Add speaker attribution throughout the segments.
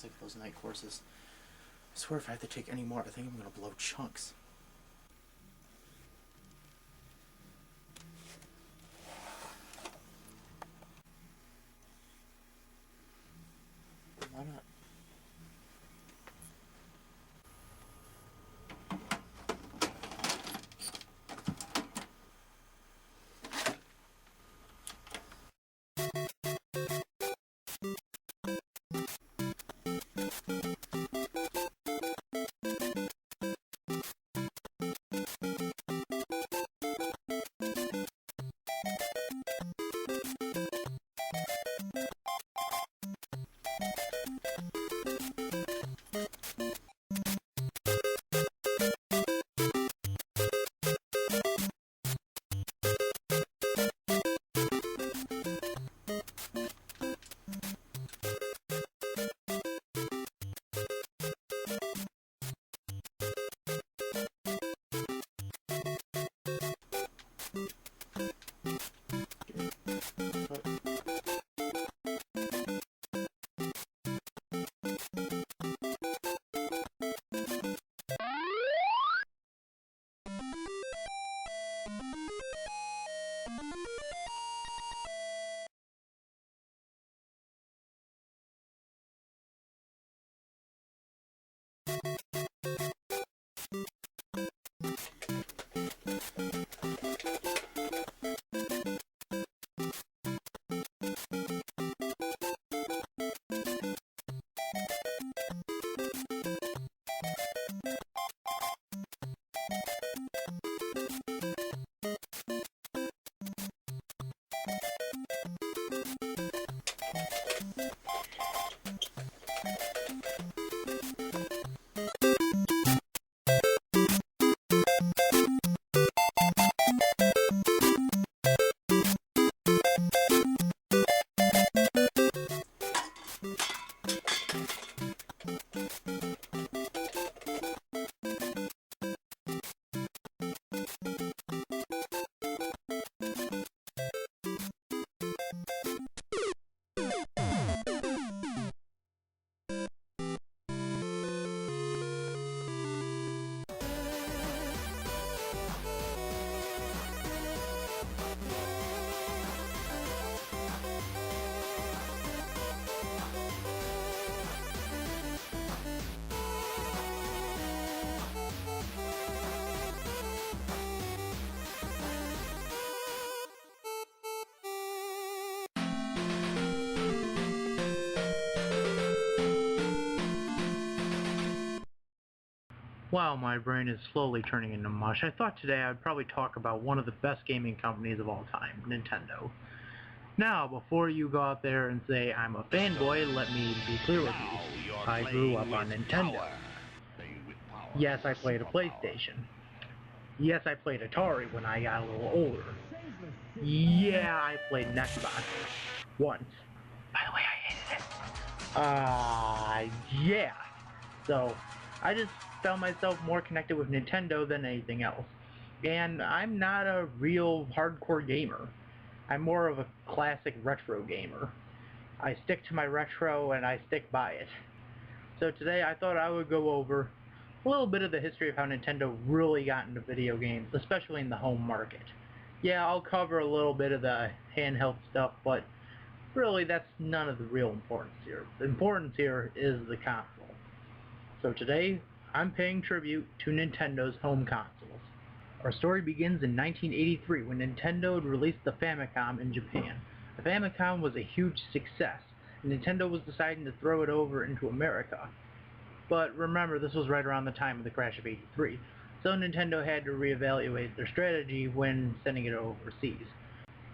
Speaker 1: sick of those night courses. I swear if I have to take any more, I think I'm gonna blow chunks. Why not?
Speaker 2: Wow, my brain is slowly turning into mush. I thought today I'd probably talk about one of the best gaming companies of all time, Nintendo. Now, before you go out there and say I'm a fanboy, let me be clear with you. I grew up on Nintendo. Yes, I played a PlayStation. Yes, I played Atari when I got a little older. Yeah, I played an Xbox. Once. By the way, I hated it. Yeah. So, I just found myself more connected with Nintendo than anything else. And I'm not a real hardcore gamer. I'm more of a classic retro gamer. I stick to my retro and I stick by it. So today I thought I would go over a little bit of the history of how Nintendo really got into video games, especially in the home market. Yeah, I'll cover a little bit of the handheld stuff, but really that's none of the real importance here. The importance here is the console. So today, I'm paying tribute to Nintendo's home consoles. Our story begins in 1983 when Nintendo released the Famicom in Japan. The Famicom was a huge success, and Nintendo was deciding to throw it over into America. But remember, this was right around the time of the crash of '83, so Nintendo had to reevaluate their strategy when sending it overseas.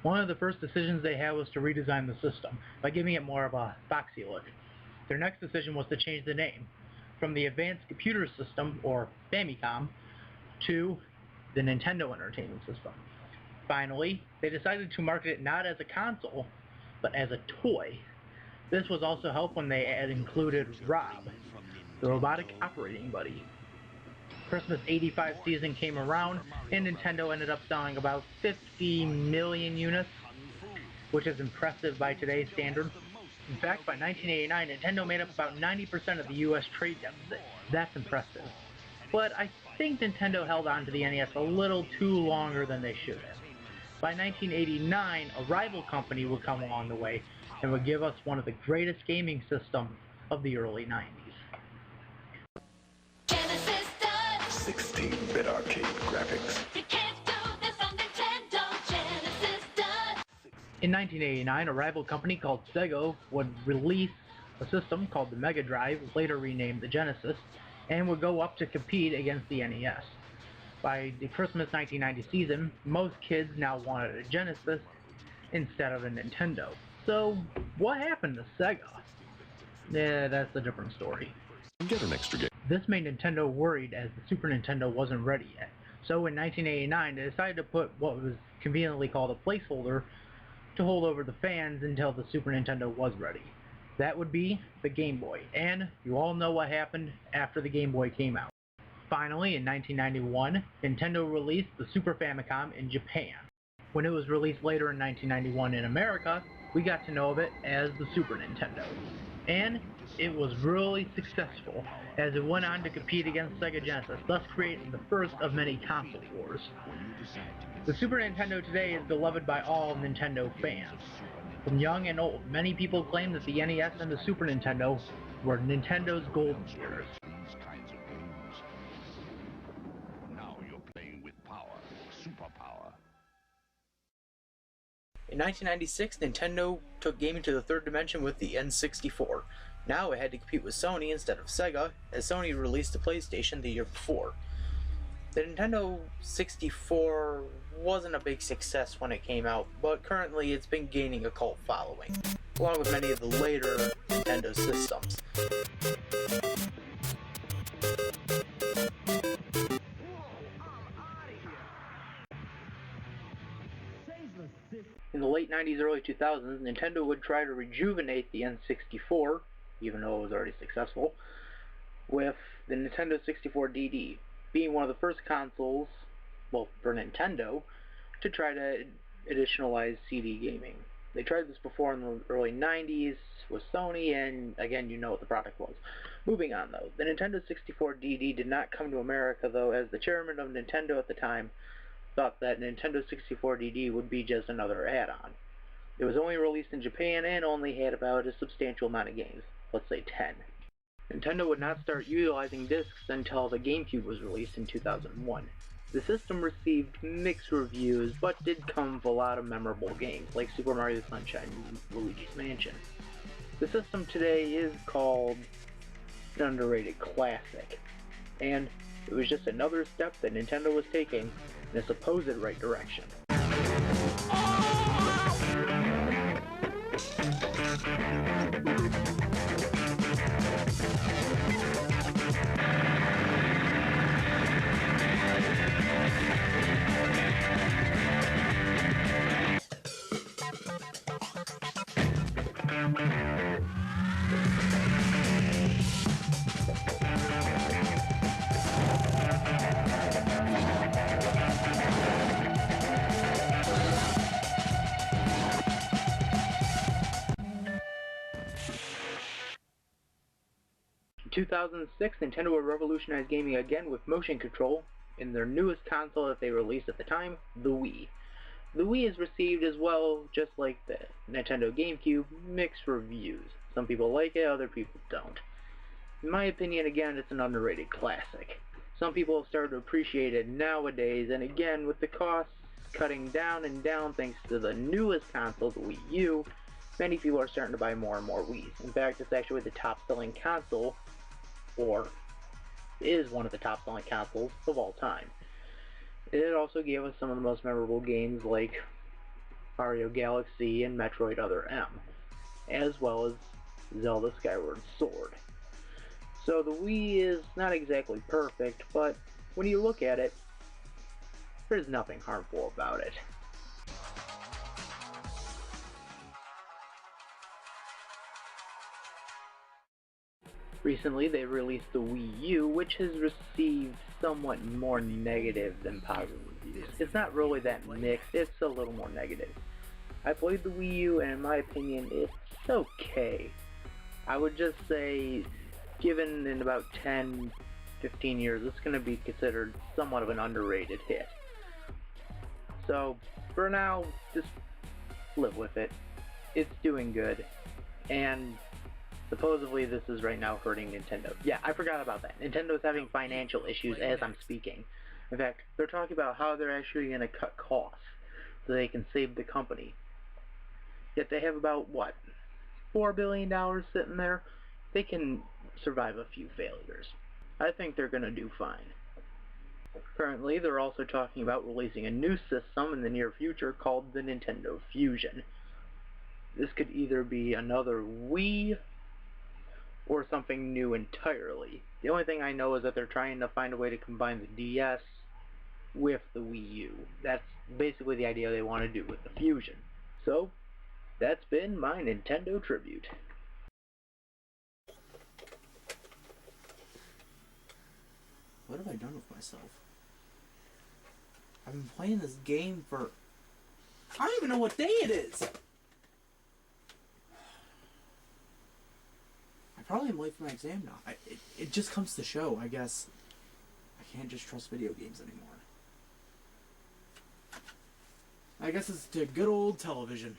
Speaker 2: One of the first decisions they had was to redesign the system by giving it more of a boxy look. Their next decision was to change the name from the Advanced Computer System, or Famicom, to the Nintendo Entertainment System. Finally, they decided to market it not as a console, but as a toy. This was also helped when they had included Rob, the robotic operating buddy. Christmas '85 season came around, and Nintendo ended up selling about 50 million units, which is impressive by today's standard. In fact, by 1989, Nintendo made up about 90% of the US trade deficit. That's impressive. But I think Nintendo held on to the NES a little too longer than they should have. By 1989, a rival company would come along the way and would give us one of the greatest gaming systems of the early 90s.
Speaker 3: Genesis does.
Speaker 4: 16-bit arcade graphics.
Speaker 3: You can't do this on Nintendo. Genesis does.
Speaker 2: In 1989, a rival company called Sega would release a system called the Mega Drive, later renamed the Genesis, and would go up to compete against the NES. By the Christmas 1990 season, most kids now wanted a Genesis instead of a Nintendo. So, what happened to Sega? Yeah, that's a different story.
Speaker 4: Get an extra game.
Speaker 2: This made Nintendo worried as the Super Nintendo wasn't ready yet. So in 1989, they decided to put what was conveniently called a placeholder to hold over the fans until the Super Nintendo was ready. That would be the Game Boy, and you all know what happened after the Game Boy came out. Finally, in 1991, Nintendo released the Super Famicom in Japan. When it was released later in 1991 in America, we got to know of it as the Super Nintendo. And it was really successful, as it went on to compete against Sega Genesis, thus creating the first of many console wars. The Super Nintendo today is beloved by all Nintendo fans. From young and old, many people claim that the NES and the Super Nintendo were Nintendo's golden years.
Speaker 5: These kinds of games. Now you're playing with power, superpower.
Speaker 1: In 1996, Nintendo took gaming to the third dimension with the N64. Now it had to compete with Sony instead of Sega, as Sony released the PlayStation the year before. The Nintendo 64 wasn't a big success when it came out, but currently it's been gaining a cult following, along with many of the later Nintendo systems.
Speaker 2: In the late 90s, early 2000s, Nintendo would try to rejuvenate the N64, even though it was already successful, with the Nintendo 64 DD, being one of the first consoles, well, for Nintendo, to try to additionalize CD gaming. They tried this before in the early 90s with Sony, and again, you know what the product was. Moving on, though, the Nintendo 64 DD did not come to America, though, as the chairman of Nintendo at the time thought that Nintendo 64 DD would be just another add-on. It was only released in Japan and only had about a substantial amount of games, let's say 10. Nintendo would not start utilizing discs until the GameCube was released in 2001. The system received mixed reviews, but did come with a lot of memorable games, like Super Mario Sunshine and Luigi's Mansion. The system today is called an underrated classic, and it was just another step that Nintendo was taking in a supposed right direction. 2006, Nintendo would revolutionize gaming again with motion control in their newest console that they released at the time, the Wii. The Wii is received as well, just like the Nintendo GameCube, mixed reviews. Some people like it, other people don't. In my opinion, again, it's an underrated classic. Some people have started to appreciate it nowadays, and again, with the costs cutting down and down thanks to the newest console, the Wii U, many people are starting to buy more and more Wiis. In fact, it's actually the top-selling console, or is one of the top-selling consoles of all time. It also gave us some of the most memorable games like Mario Galaxy and Metroid Other M, as well as Zelda Skyward Sword. So the Wii is not exactly perfect, but when you look at it, there's nothing harmful about it. Recently, they released the Wii U, which has received somewhat more negative than positive reviews. It's not really that mixed, it's a little more negative. I played the Wii U, and in my opinion, it's okay. I would just say, given in about 10, 15 years, it's going to be considered somewhat of an underrated hit. So, for now, just live with it. It's doing good, and supposedly this is right now hurting Nintendo. Yeah, I forgot about that. Nintendo's having financial issues as I'm speaking. In fact, they're talking about how they're actually going to cut costs so they can save the company. Yet they have about, what, $4 billion sitting there? They can survive a few failures. I think they're going to do fine. Currently, they're also talking about releasing a new system in the near future called the Nintendo Fusion. This could either be another Wii or something new entirely. The only thing I know is that they're trying to find a way to combine the DS with the Wii U. That's basically the idea they want to do with the Fusion. So, that's been my Nintendo tribute.
Speaker 1: What have I done with myself? I've been playing this game for... I don't even know what day it is! I probably am late for my exam now. It just comes to show, I guess. I can't just trust video games anymore. I guess it's to good old television.